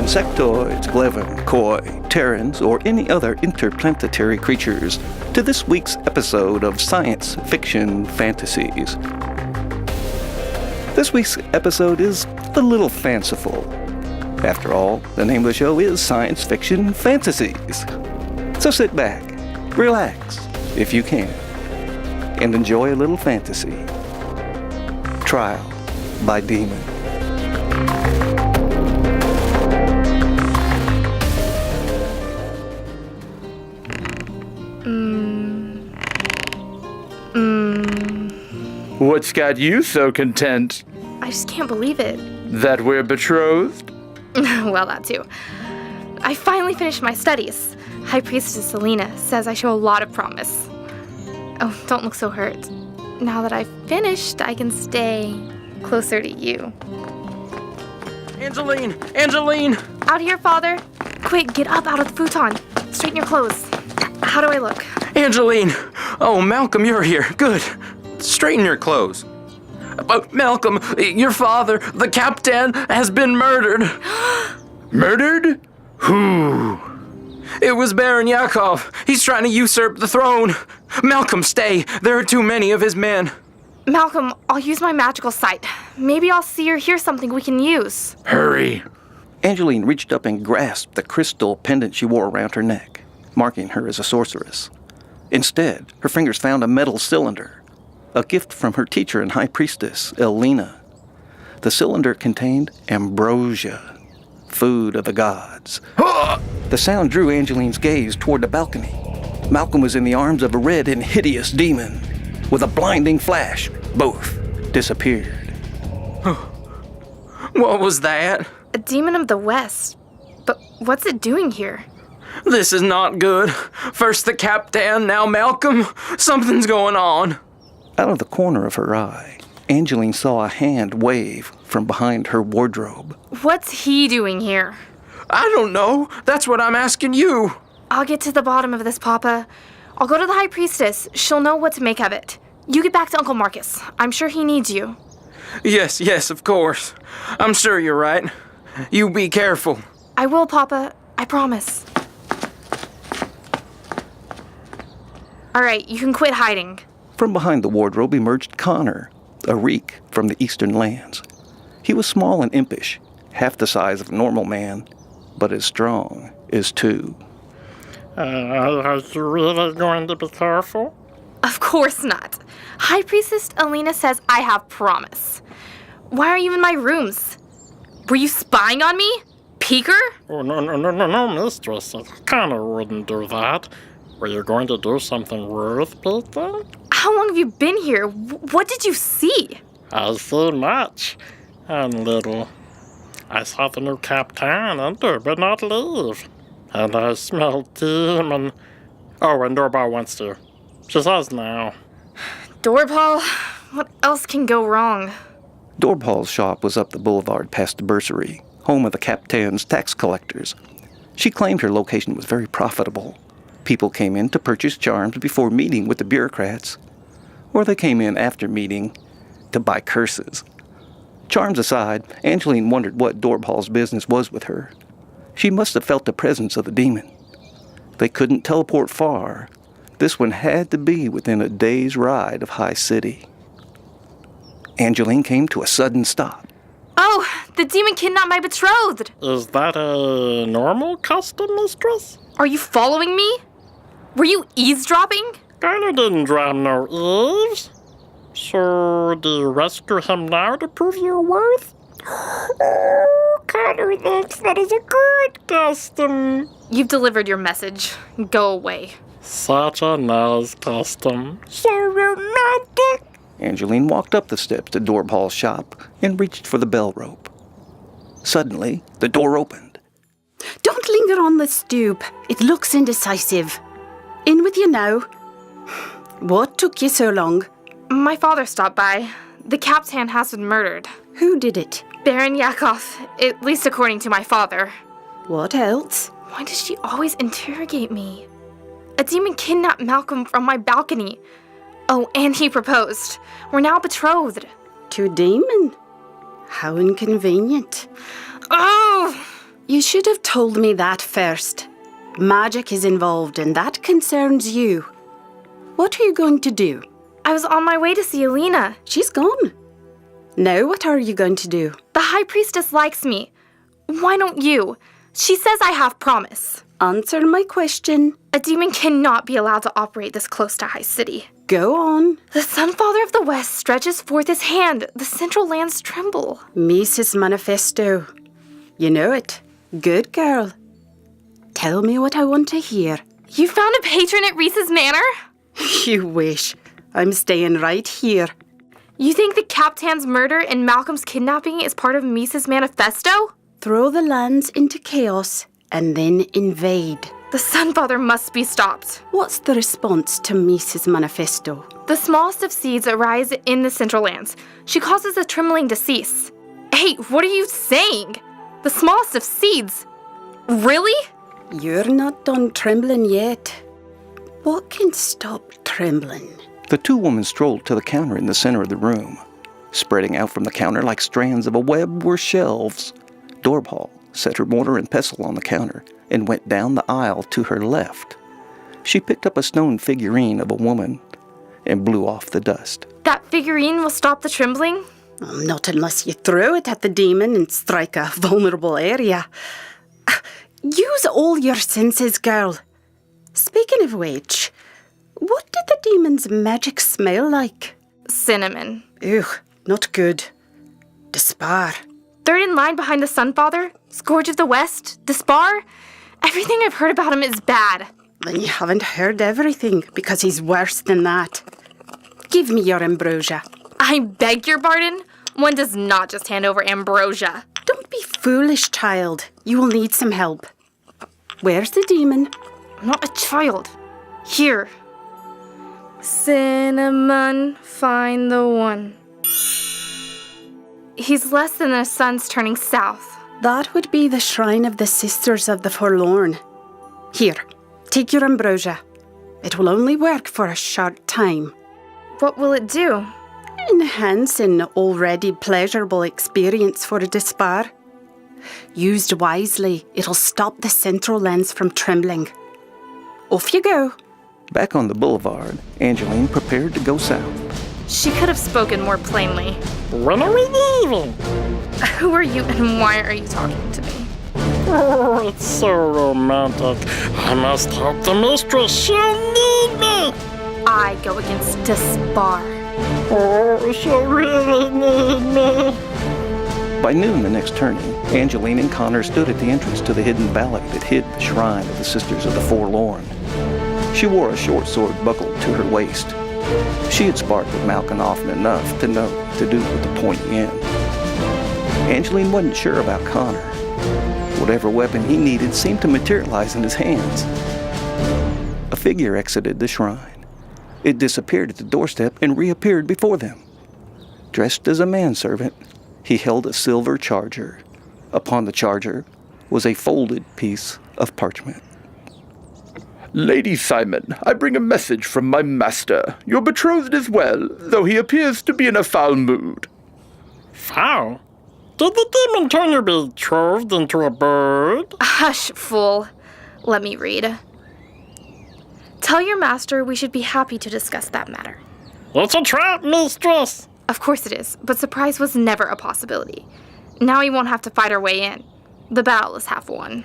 insectoids, glevin, koi, terrans, or any other interplanetary creatures to this week's episode of Science Fiction Fantasies. This week's episode is a little fanciful. After all, the name of the show is Science Fiction Fantasies. So sit back, relax, if you can, and enjoy a little fantasy. Trial by Demon. What's got you so content? I just can't believe it. That we're betrothed? Well, that too. I finally finished my studies. High Priestess Selena says I show a lot of promise. Oh, don't look so hurt. Now that I've finished, I can stay closer to you. Angeline! Out here, Father. Quick, get up out of the futon. Straighten your clothes. How do I look? Angeline! Oh, Malcolm, you're here. Good. Straighten your clothes. Malcolm, your father, the captain, has been murdered. Murdered? Who? It was Baron Yakov. He's trying to usurp the throne. Malcolm, stay. There are too many of his men. Malcolm, I'll use my magical sight. Maybe I'll see or hear something we can use. Hurry. Angeline reached up and grasped the crystal pendant she wore around her neck, marking her as a sorceress. Instead, her fingers found a metal cylinder, a gift from her teacher and high priestess, Elena. The cylinder contained ambrosia, food of the gods. The sound drew Angeline's gaze toward the balcony. Malcolm was in the arms of a red and hideous demon. With a blinding flash, both disappeared. What was that? A demon of the West. But what's it doing here? This is not good. First the captain, now Malcolm. Something's going on. Out of the corner of her eye, Angeline saw a hand wave from behind her wardrobe. What's he doing here? I don't know. That's what I'm asking you. I'll get to the bottom of this, Papa. I'll go to the High Priestess. She'll know what to make of it. You get back to Uncle Marcus. I'm sure he needs you. Yes, of course. I'm sure you're right. You be careful. I will, Papa. I promise. All right, you can quit hiding. From behind the wardrobe emerged Connor, a reek from the eastern lands. He was small and impish, half the size of a normal man, but as strong as two. Are you really going to be careful? Of course not. High Priestess Elena says I have promise. Why are you in my rooms? Were you spying on me? Peeker? Oh, no, mistress. Connor wouldn't do that. Were you going to do something worth peeking? How long have you been here? What did you see? I see much, and little. I saw the new captain enter but not leave. And I smelled demon. Oh, and Doorbell wants to. She says now. Doorbell? What else can go wrong? Doorbell's shop was up the boulevard past the bursary, home of the captain's tax collectors. She claimed her location was very profitable. People came in to purchase charms before meeting with the bureaucrats, or they came in after meeting to buy curses. Charms aside, Angeline wondered what Doorbell's business was with her. She must have felt the presence of the demon. They couldn't teleport far. This one had to be within a day's ride of High City. Angeline came to a sudden stop. Oh, the demon kidnapped my betrothed. Is that a normal custom, mistress? Are you following me? Were you eavesdropping? Connor didn't drop no eaves. So, do you rescue him now to prove your worth? Connor thinks that is a good custom. You've delivered your message. Go away. Such a nice custom. So romantic. Angeline walked up the steps to Doorbell's shop and reached for the bell rope. Suddenly, the door opened. Don't linger on the stoop. It looks indecisive. In with you now. What took you so long? My father stopped by. The captain has been murdered. Who did it? Baron Yakov, at least according to my father. What else? Why does she always interrogate me? A demon kidnapped Malcolm from my balcony. Oh, and he proposed. We're now betrothed. To a demon? How inconvenient. Oh! You should have told me that first. Magic is involved and that concerns you. What are you going to do? I was on my way to see Alina. She's gone. Now what are you going to do? The High Priestess likes me. Why don't you? She says I have promise. Answer my question. A demon cannot be allowed to operate this close to High City. Go on. The Sunfather of the West stretches forth his hand. The central lands tremble. Mises Manifesto. You know it. Good girl. Tell me what I want to hear. You found a patron at Reese's Manor? You wish. I'm staying right here. You think the Captain's murder and Malcolm's kidnapping is part of Mises Manifesto? Throw the lands into chaos and then invade. The Sunfather must be stopped. What's the response to Mises Manifesto? The smallest of seeds arise in the central lands. She causes the trembling to cease. Hey, what are you saying? The smallest of seeds? Really? You're not done trembling yet. What can stop trembling? The two women strolled to the counter in the center of the room. Spreading out from the counter like strands of a web were shelves. Dorbhall set her mortar and pestle on the counter and went down the aisle to her left. She picked up a stone figurine of a woman and blew off the dust. That figurine will stop the trembling? Not unless you throw it at the demon and strike a vulnerable area. Use all your senses, girl. Speaking of which, what did the demon's magic smell like? Cinnamon. Ugh, not good. Despair. Third in line behind the Sunfather, Scourge of the West, Despar. Everything I've heard about him is bad. Then you haven't heard everything, because he's worse than that. Give me your ambrosia. I beg your pardon? One does not just hand over ambrosia. Don't be foolish, child. You will need some help. Where's the demon? I'm not a child. Here. Cinnamon, find the one. He's less than the sun's turning south. That would be the shrine of the Sisters of the Forlorn. Here, take your ambrosia. It will only work for a short time. What will it do? Enhance an already pleasurable experience for Despair. Used wisely, it'll stop the central lens from trembling. Off you go. Back on the boulevard, Angeline prepared to go south. She could have spoken more plainly. When are we leaving? Who are you and why are you talking to me? Oh, it's so romantic. I must help the mistress. She'll need me. I go against Despar. Oh, she'll really need me. By noon the next turning, Angeline and Connor stood at the entrance to the hidden valley that hid the shrine of the Sisters of the Forlorn. She wore a short sword buckled to her waist. She had sparred with Malcolm often enough to know what to do with the pointy end. Angeline wasn't sure about Connor. Whatever weapon he needed seemed to materialize in his hands. A figure exited the shrine. It disappeared at the doorstep and reappeared before them. Dressed as a manservant, he held a silver charger. Upon the charger was a folded piece of parchment. Lady Simon, I bring a message from my master. Your betrothed is well, though he appears to be in a foul mood. Foul? Did the demon turn your betrothed into a bird? Hush, fool. Let me read. Tell your master we should be happy to discuss that matter. It's a trap, mistress. Of course it is, but surprise was never a possibility. Now we won't have to fight our way in. The battle is half won.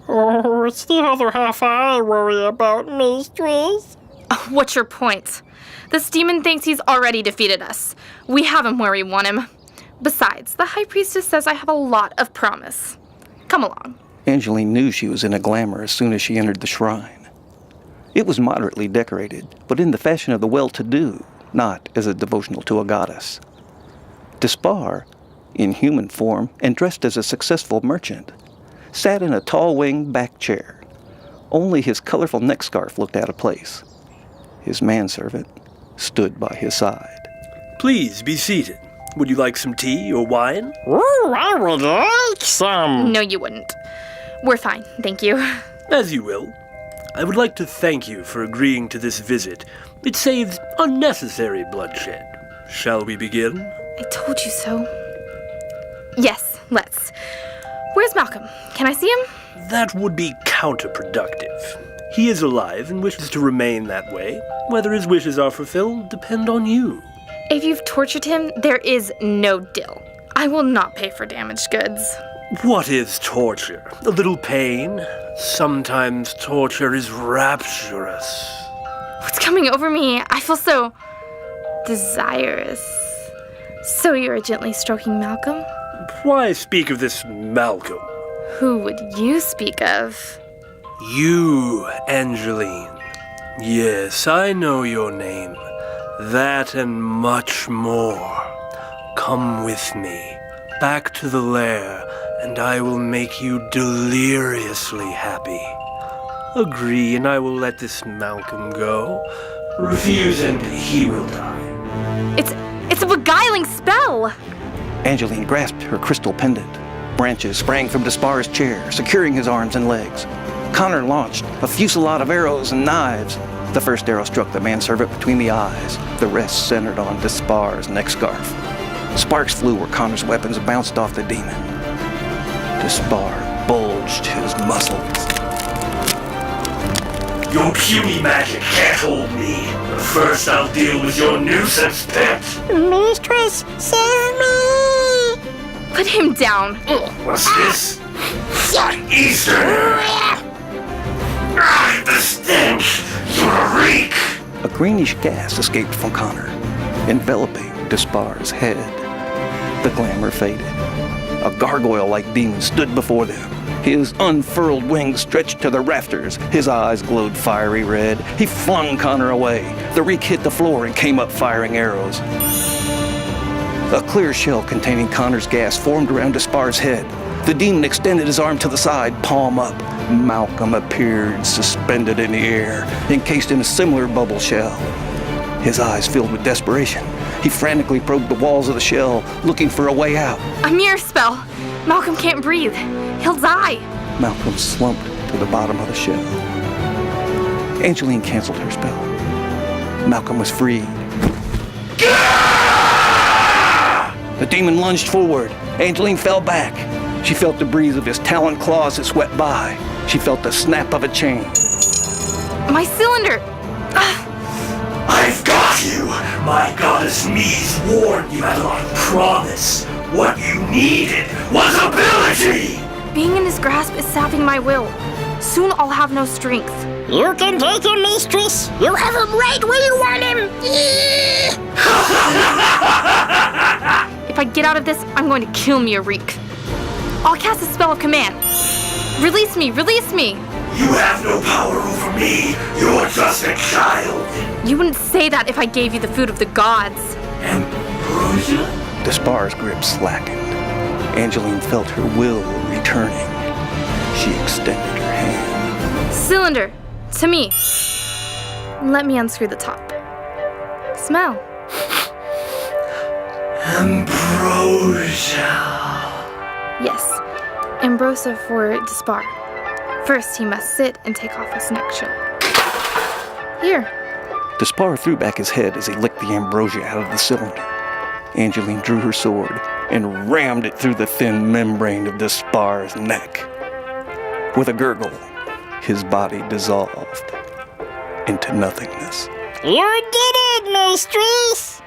Oh, it's the other half I worry about, mistress. What's your point? This demon thinks he's already defeated us. We have him where we want him. Besides, the High Priestess says I have a lot of promise. Come along. Angeline knew she was in a glamour as soon as she entered the shrine. It was moderately decorated, but in the fashion of the well-to-do, not as a devotional to a goddess. Despar, in human form and dressed as a successful merchant, sat in a tall-winged back chair. Only his colorful neck scarf looked out of place. His manservant stood by his side. Please be seated. Would you like some tea or wine? Oh, I would like some. No, you wouldn't. We're fine, thank you. As you will. I would like to thank you for agreeing to this visit. It saves unnecessary bloodshed. Shall we begin? I told you so. Yes, let's. Where's Malcolm? Can I see him? That would be counterproductive. He is alive and wishes to remain that way. Whether his wishes are fulfilled depend on you. If you've tortured him, there is no deal. I will not pay for damaged goods. What is torture? A little pain? Sometimes torture is rapturous. What's coming over me? I feel so desirous. So you are gently stroking Malcolm? Why speak of this Malcolm? Who would you speak of? You, Angeline. Yes, I know your name. That and much more. Come with me, back to the lair, and I will make you deliriously happy. Agree, and I will let this Malcolm go. Refuse, and he will die. It's a beguiling spell! Angeline grasped her crystal pendant. Branches sprang from Despar's chair, securing his arms and legs. Connor launched a fusillade of arrows and knives. The first arrow struck the manservant between the eyes. The rest centered on Despar's neck scarf. Sparks flew where Connor's weapons bounced off the demon. Despar bulged his muscles. Your puny magic can't hold me. But first I'll deal with your nuisance pet. Mistress, save me! Put him down. What's this? Easter! The stench! You're a reek! A greenish gas escaped from Connor, enveloping Despar's head. The glamour faded. A gargoyle-like demon stood before them. His unfurled wings stretched to the rafters. His eyes glowed fiery red. He flung Connor away. The reek hit the floor and came up firing arrows. A clear shell containing Connor's gas formed around Despar's head. The demon extended his arm to the side, palm up. Malcolm appeared suspended in the air, encased in a similar bubble shell. His eyes filled with desperation. He frantically probed the walls of the shell, looking for a way out. A mirror spell. Malcolm can't breathe. He'll die. Malcolm slumped to the bottom of the shell. Angeline canceled her spell. Malcolm was freed. The demon lunged forward. Angeline fell back. She felt the breeze of his taloned claws that swept by. She felt the snap of a chain. My cylinder! I've got you! My goddess Mies warned you had on promise. What you needed was ability! Being in his grasp is sapping my will. Soon I'll have no strength. You can take him, mistress. You have him right where you want him. If I get out of this, I'm going to kill Mirik. I'll cast a spell of command. Release me! Release me! You have no power over me. You're just a child. You wouldn't say that if I gave you the food of the gods. Ambrosia? Despar's grip slackened. Angeline felt her will returning. She extended her hand. Cylinder, to me. Let me unscrew the top. Smell. Ambrosia. Yes, ambrosia for Despar. First, he must sit and take off his neck shell. Here. Despar threw back his head as he licked the ambrosia out of the cylinder. Angeline drew her sword and rammed it through the thin membrane of Despar's neck. With a gurgle, his body dissolved into nothingness. You did it, mistress.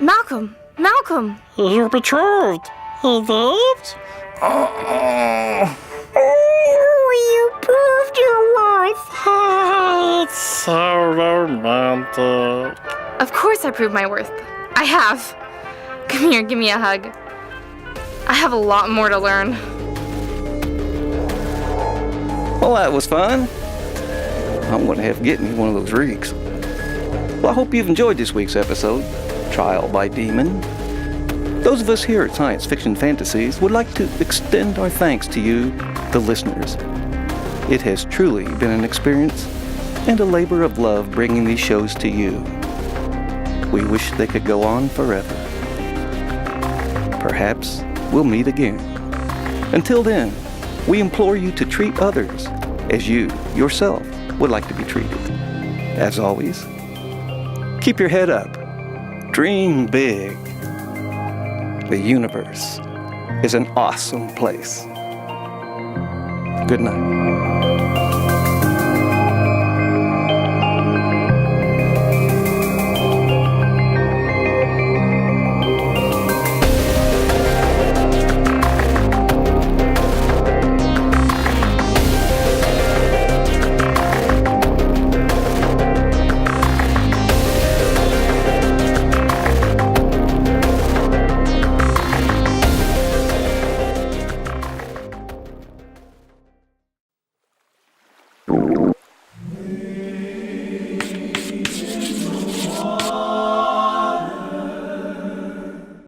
Malcolm! Malcolm! You're betrothed. He lived? Oh, You proved your worth. It's so romantic. Of course I proved my worth. I have. Come here, give me a hug. I have a lot more to learn. well, that was fun. I'm going to have to get me one of those rigs. Well, I hope you've enjoyed this week's episode, Trial by Demon. Those of us here at Science Fiction Fantasies would like to extend our thanks to you, the listeners. It has truly been an experience and a labor of love bringing these shows to you. We wish they could go on forever. Perhaps we'll meet again. Until then, we implore you to treat others as you, yourself, would like to be treated. As always, keep your head up. Dream big. The universe is an awesome place. Good night.